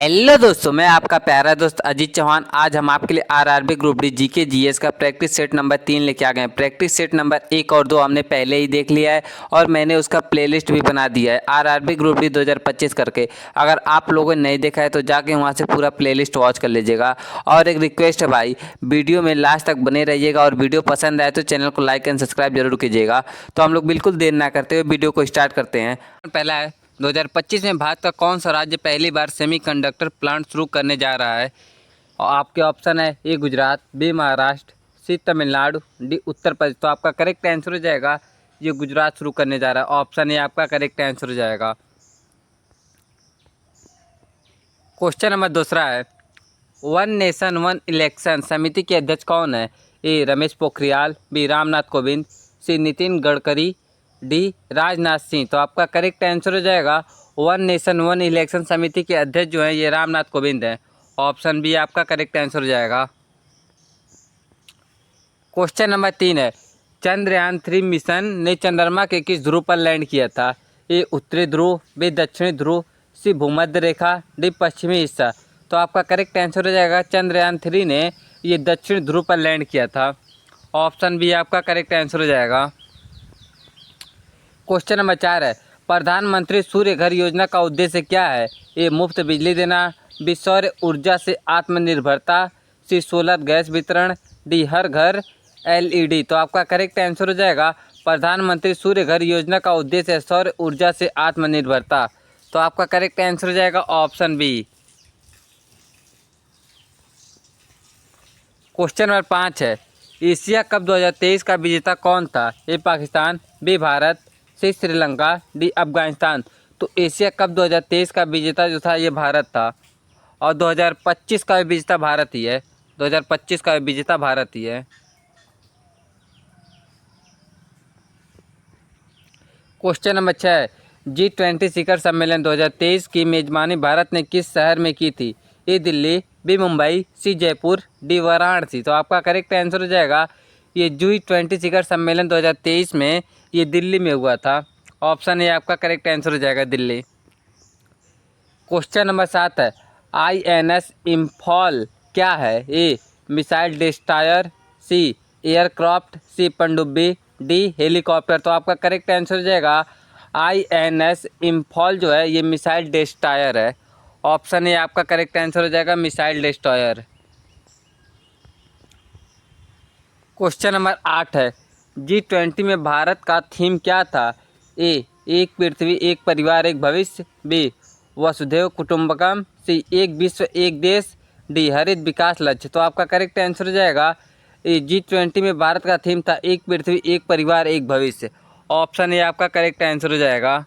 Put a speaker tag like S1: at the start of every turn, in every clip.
S1: Hello दोस्तों, मैं आपका प्यारा दोस्त अजीत चौहान। आज हम आपके लिए RRB group D GK GS का प्रैक्टिस सेट नंबर 3 लेके आ गए हैं। प्रैक्टिस सेट नंबर 1 और 2 हमने पहले ही देख लिया है और मैंने उसका प्लेलिस्ट भी बना दिया है आरआरबी ग्रुप डी 2025 करके। अगर आप लोगों ने नहीं देखा है तो जाके वहाँ से पूरा प्लेलिस्ट वॉच कर लीजिएगा। और एक रिक्वेस्ट है भाई, वीडियो में लास्ट तक बने रहिएगा और वीडियो पसंद आए तो चैनल को लाइक एंड सब्सक्राइब जरूर कीजिएगा। तो हम लोग बिल्कुल देर ना करते हुए वीडियो को स्टार्ट करते हैं। पहला है 2025 में भारत का कौन सा राज्य पहली बार सेमीकंडक्टर प्लांट शुरू करने जा रहा है। और आपके ऑप्शन है ए गुजरात, बी महाराष्ट्र, सी तमिलनाडु, डी उत्तर प्रदेश। तो आपका करेक्ट आंसर हो जाएगा ये गुजरात शुरू करने जा रहा है। ऑप्शन ए आपका करेक्ट आंसर हो जाएगा। क्वेश्चन नंबर दूसरा है, वन नेशन वन इलेक्शन समिति के अध्यक्ष कौन है। ए रमेश पोखरियाल, बी रामनाथ कोविंद, सी नितिन गडकरी, डी राजनाथ सिंह। तो आपका करेक्ट आंसर हो जाएगा वन नेशन वन इलेक्शन समिति के अध्यक्ष जो हैं ये रामनाथ कोविंद हैं। ऑप्शन बी आपका करेक्ट आंसर हो जाएगा। क्वेश्चन नंबर 3 है, चंद्रयान 3 मिशन ने चंद्रमा के किस ध्रुव पर लैंड किया था। ए उत्तरी ध्रुव, बी दक्षिणी ध्रुव, सी भूमध्य रेखा, डी पश्चिमी हिस्सा। तो आपका करेक्ट आंसर हो जाएगा चंद्रयान 3 ने ये दक्षिणी ध्रुव पर लैंड किया था। ऑप्शन बी आपका करेक्ट आंसर हो जाएगा। क्वेश्चन नंबर 4 है, प्रधानमंत्री सूर्य घर योजना का उद्देश्य क्या है। ए मुफ्त बिजली देना, बी सौर ऊर्जा से आत्मनिर्भरता, सी सोलर गैस वितरण, डी हर घर एलईडी। तो आपका करेक्ट आंसर हो जाएगा प्रधानमंत्री सूर्य घर योजना का उद्देश्य है सौर ऊर्जा से आत्मनिर्भरता। तो आपका करेक्ट आंसर हो जाएगा ऑप्शन बी। क्वेश्चन नंबर 5 है, एशिया कप 2023 का विजेता कौन था। ए पाकिस्तान, बी भारत, सी श्रीलंका, डी अफगानिस्तान। तो एशिया कप 2023 का विजेता जो था ये भारत था और 2025 का भी विजेता भारत ही है। 2025 का भी विजेता भारत ही है। क्वेश्चन नंबर 6 है, G20 शिखर सम्मेलन 2023 की मेजबानी भारत ने किस शहर में की थी। ए दिल्ली, बी मुंबई, सी जयपुर, डी वाराणसी। तो आपका करेक्ट आंसर हो जाएगा ये G20 शिखर सम्मेलन 2023 में ये दिल्ली में हुआ था। ऑप्शन ए आपका करेक्ट आंसर हो जाएगा दिल्ली। क्वेश्चन नंबर 7 है, INS इम्फॉल क्या है। ए मिसाइल डिस्ट्रॉयर, सी एयरक्राफ्ट, सी पनडुब्बी, डी हेलीकॉप्टर। तो आपका करेक्ट आंसर हो जाएगा INS इम्फॉल जो है ये मिसाइल डिस्ट्रॉयर है। ऑप्शन ए आपका करेक्ट आंसर हो जाएगा मिसाइल डिस्ट्रॉयर। क्वेश्चन नंबर 8 है, G20 में भारत का थीम क्या था। ए एक पृथ्वी एक परिवार एक भविष्य, बी वसुधैव कुटुंबकम, सी एक विश्व एक देश, डी हरित विकास लक्ष्य। तो आपका करेक्ट आंसर हो जाएगा G20 में भारत का थीम था एक पृथ्वी एक परिवार एक भविष्य। ऑप्शन ए आपका करेक्ट आंसर हो जाएगा।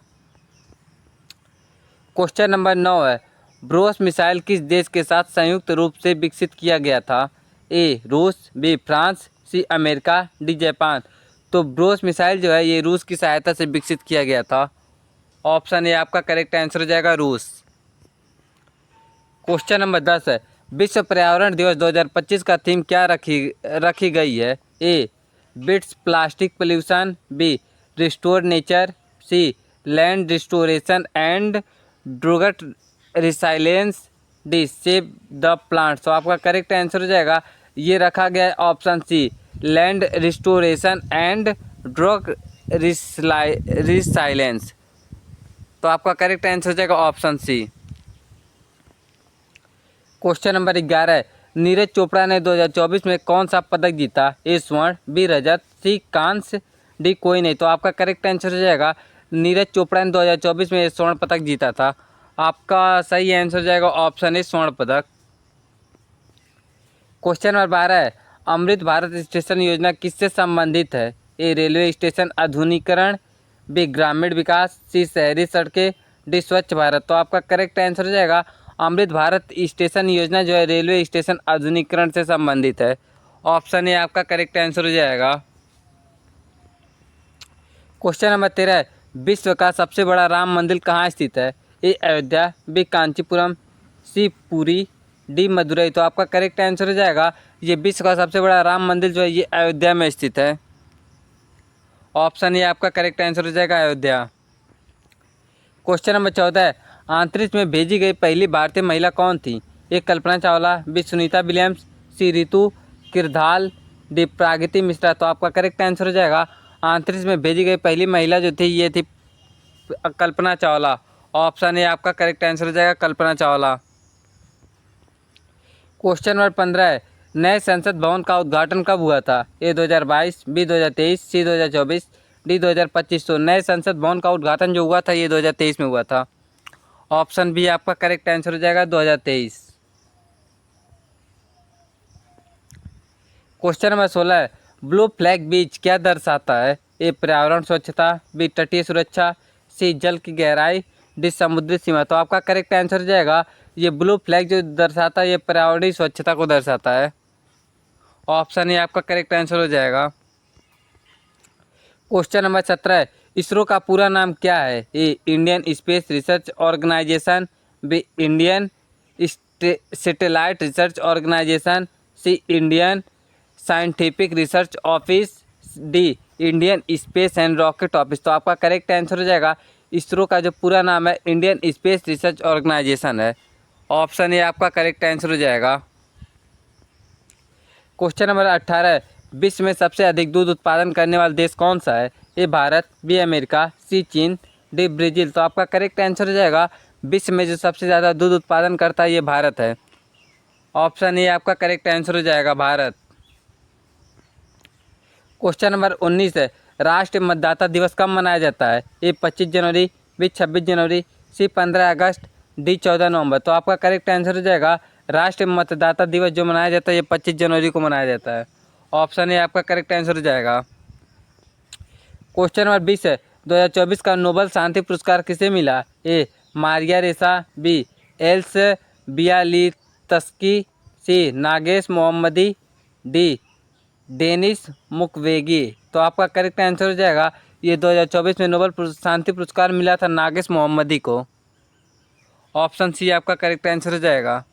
S1: क्वेश्चन नंबर 9 है, ब्रोस मिसाइल किस देश के साथ संयुक्त रूप से विकसित किया गया था। ए रूस, B France, C America, D Japan. तो ब्रोस मिसाइल जो है ये रूस की सहायता से विकसित किया गया था। ऑप्शन ए आपका करेक्ट आंसर हो जाएगा रूस। क्वेश्चन नंबर 10 है, विश्व पर्यावरण दिवस 2025 का थीम क्या रखी गई है। A bits plastic pollution, B restore nature, C land restoration and drought resilience, D save the plant. तो आपका करेक्ट आंसर हो जाएगा ये रखा गया है option C land restoration and drought resilience. तो आपका करेक्ट आंसर हो जाएगा ऑप्शन सी। क्वेश्चन नंबर 11 है, नीरज चोपड़ा ने 2024 में कौन सा पदक जीता। ए स्वर्ण, बी रजत, सी कांस्य, डी कोई नहीं। तो आपका करेक्ट आंसर हो जाएगा नीरज चोपड़ा ने 2024 में स्वर्ण पदक जीता था। आपका सही आंसर हो जाएगा ऑप्शन ए स्वर्ण पदक। क्वेश्चन नंबर 12 है, अमृत भारत स्टेशन योजना किससे संबंधित है। ए रेलवे स्टेशन आधुनिकीकरण, बी ग्रामीण विकास, सी शहरी सड़कें, डी स्वच्छ भारत। तो आपका करेक्ट आंसर हो जाएगा अमृत भारत स्टेशन योजना जो है रेलवे स्टेशन आधुनिकीकरण से संबंधित है। ऑप्शन ए आपका करेक्ट आंसर हो जाएगा। क्वेश्चन नंबर 13 है, विश्व का सबसे बड़ा राम मंदिर कहाँ स्थित है। ए अयोध्या, बी कांचीपुरम, सी पुरी, डी मदुरई। तो आपका करेक्ट आंसर हो जाएगा ये विश्व का सबसे बड़ा राम मंदिर जो है ये अयोध्या में स्थित है। ऑप्शन ए आपका करेक्ट आंसर हो जाएगा अयोध्या। क्वेश्चन नंबर 14 है, अंतरिक्ष में भेजी गई पहली भारतीय महिला कौन थी? ए कल्पना चावला, बी सुनीता विलियम्स, सी रितु किरधाल, डी प्रागति मिश्रा। तो आपका करेक्ट आंसर हो जाएगा अंतरिक्ष में भेजी गई पहली महिला जो थी ये थी कल्पना चावला। ऑप्शन ए आपका करेक्ट आंसर हो जाएगा कल्पना चावला। क्वेश्चन नंबर 15 है, नए संसद भवन का उद्घाटन कब हुआ था? ए 2022, बी 2023, सी 2024, डी 2025। तो नए संसद भवन का उद्घाटन जो हुआ था ये 2023 में हुआ था। ऑप्शन बी आपका करेक्ट आंसर हो जाएगा 2023। क्वेश्चन नंबर 16 है, ब्लू फ्लैग बीच क्या दर्शाता है? ए पर्यावरण स्वच्छता, बी तटीय सुरक्षा, सी जल की गहराई, डी समुद्री सीमा। तो आपका करेक्ट आंसर हो जाएगा ये ब्लू फ्लैग जो दर्शाता है ये पर्यावरणीय स्वच्छता को दर्शाता है। ऑप्शन ए आपका करेक्ट आंसर हो जाएगा। क्वेश्चन नंबर 17 है, इसरो का पूरा नाम क्या है? A Indian space research organisation, B Indian satellite research organisation, C Indian scientific research office, D Indian space and rocket office. तो आपका करेक्ट आंसर हो जाएगा इसरो का जो पूरा नाम है इंडियन स्पेस रिसर्च ऑर्गेनाइजेशन है। ऑप्शन ए आपका करेक्ट आंसर हो जाएगा। क्वेश्चन नंबर 18 है, विश्व में सबसे अधिक दूध उत्पादन करने वाला देश कौन सा है? ए भारत, बी अमेरिका, सी चीन, डी ब्राज़ील। तो आपका करेक्ट आंसर हो जाएगा विश्व में जो सबसे ज़्यादा दूध उत्पादन करता है ये भारत है। ऑप्शन ए आपका करेक्ट आंसर हो जाएगा भारत। क्वेश्चन नंबर 19 है, राष्ट्रीय मतदाता दिवस कब मनाया जाता है? ए 25 जनवरी, बी 26 जनवरी, सी 15 अगस्त, डी 14 नवंबर। तो आपका करेक्ट आंसर हो जाएगा राष्ट्रीय मतदाता दिवस जो मनाया जाता है ये 25 जनवरी को मनाया जाता है। ऑप्शन ए आपका करेक्ट आंसर हो जाएगा। क्वेश्चन नंबर 20 है, 2024 का नोबेल शांति पुरस्कार किसे मिला? ए मारिया रेसा, बी एल्स बियालित्स्की, सी नागेश मोहम्मदी, डी डेनिस मुक्वेगी। तो आपका करेक्ट आंसर हो जाएगा ये 2024 में नोबेल शांति पुरस्कार मिला था नागेश मोहम्मदी को। ऑप्शन सी आपका करेक्ट आंसर हो जाएगा।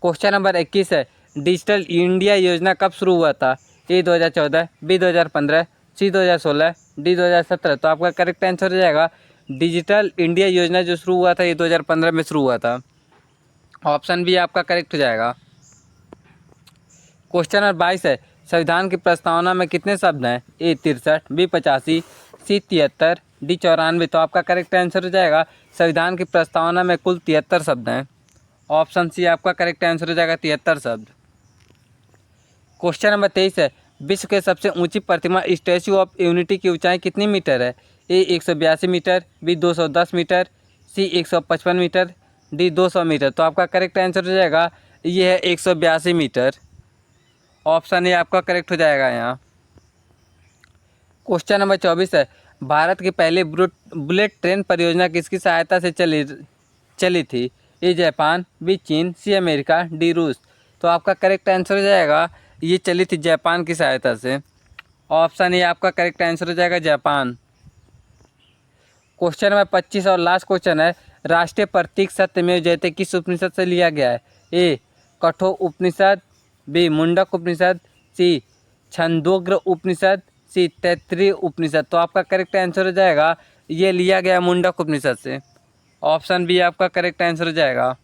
S1: क्वेश्चन नंबर 21 है, डिजिटल इंडिया योजना कब शुरू हुआ था? ए 2014, बी 2015, सी 2016, डी 2017। तो आपका करेक्ट आंसर हो जाएगा डिजिटल इंडिया योजना जो शुरू हुआ था ये 2015 में शुरू हुआ था। ऑप्शन बी आपका करेक्ट हो जाएगा। क्वेश्चन नंबर 22 है, संविधान की प्रस्तावना में कितने शब्द हैं? ए 63, बी 85, सी 73, डी 94। तो आपका करेक्ट आंसर हो जाएगा संविधान की प्रस्तावना में कुल 73 शब्द हैं। ऑप्शन सी आपका करेक्ट आंसर हो जाएगा 73 शब्द। क्वेश्चन नंबर 23 है, विश्व के सबसे ऊंची प्रतिमा स्टैच्यू ऑफ यूनिटी की ऊंचाई कितनी मीटर है? ए 182 मीटर, बी 210 मीटर, सी 155 मीटर, डी 200 मीटर। तो आपका करेक्ट आंसर हो जाएगा ये है 182 मीटर। ऑप्शन ए आपका करेक्ट हो जाएगा यहाँ। क्वेश्चन नंबर 24 है, भारत की पहली बुलेट ट्रेन परियोजना किसकी सहायता से चली थी? ए जापान, बी चीन, सी अमेरिका, डी रूस। तो आपका करेक्ट आंसर हो जाएगा ये चली थी जापान की सहायता से। ऑप्शन ए आपका करेक्ट आंसर हो जाएगा जापान। क्वेश्चन नंबर 25 और लास्ट क्वेश्चन है, राष्ट्रीय प्रतीक सत्यमेव जयते किस उपनिषद से लिया गया है? ए कठोर उपनिषद, बी मुंडक उपनिषद, सी छंदोग्र उपनिषद, सी तैत्तिरीय उपनिषद। तो आपका करेक्ट आंसर हो जाएगा ये लिया गया मुंडक उपनिषद से। ऑप्शन बी आपका करेक्ट आंसर हो जाएगा।